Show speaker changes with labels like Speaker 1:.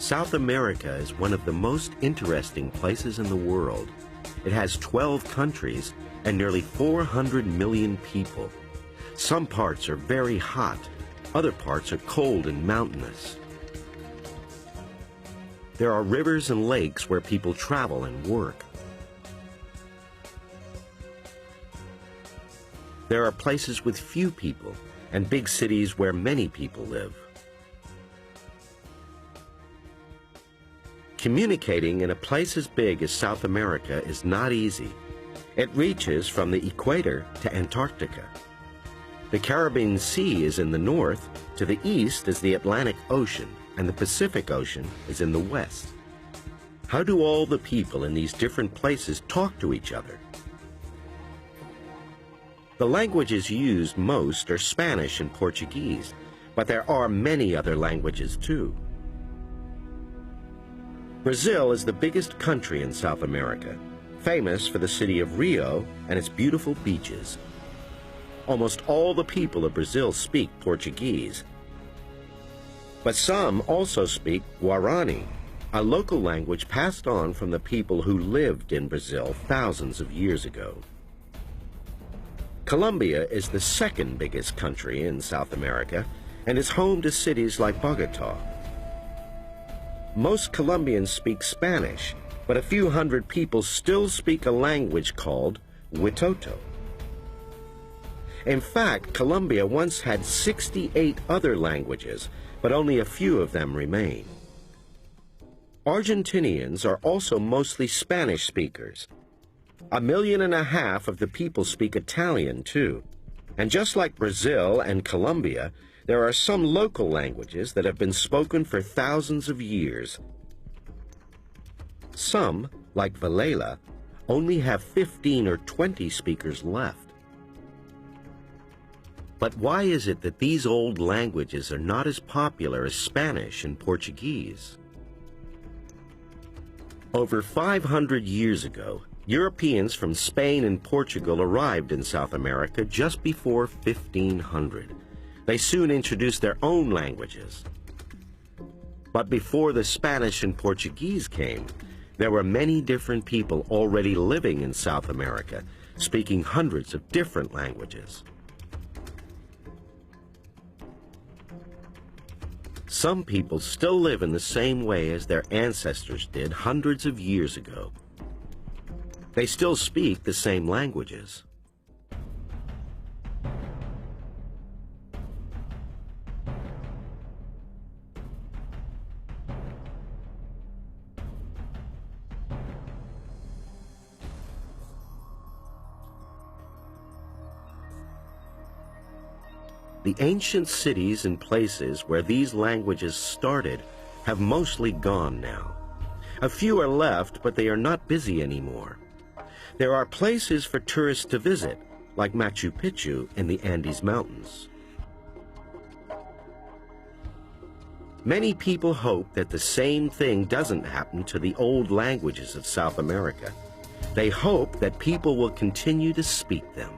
Speaker 1: South America is one of the most interesting places in the world. It has 12 countries and nearly 400 million people. Some parts are very hot, other parts are cold and mountainous. There are rivers and lakes where people travel and work. There are places with few people and big cities where many people live. Communicating in a place as big as South America is not easy. It reaches from the equator to Antarctica. The Caribbean Sea is in the north, to the east is the Atlantic Ocean, and the Pacific Ocean is in the west. How do all the people in these different places talk to each other? The languages used most are Spanish and Portuguese, but there are many other languages too. Brazil is the biggest country in South America, famous for the city of Rio and its beautiful beaches. Almost all the people of Brazil speak Portuguese, but some also speak Guarani, a local language passed on from the people who lived in Brazil thousands of years ago. Colombia is the second biggest country in South America and is home to cities like Bogotá. Most Colombians speak Spanish, but a few hundred people still speak a language called Huitoto. In fact, Colombia once had 68 other languages, but only a few of them remain. Argentinians are also mostly Spanish speakers. 1.5 million of the people speak Italian too. And just like Brazil and Colombia, there are some local languages that have been spoken for thousands of years. Some, like Vilela, only have 15 or 20 speakers left. But why is it that these old languages are not as popular as Spanish and Portuguese? Over 500 years ago, Europeans from Spain and Portugal arrived in South America just before 1500. They soon introduced their own languages. But before the Spanish and Portuguese came, there were many different people already living in South America, speaking hundreds of different languages. Some people still live in the same way as their ancestors did hundreds of years ago. They still speak the same languages. The ancient cities and places where these languages started have mostly gone now. A few are left, but they are not busy anymore. There are places for tourists to visit, like Machu Picchu in the Andes Mountains. Many people hope that the same thing doesn't happen to the old languages of South America. They hope that people will continue to speak them.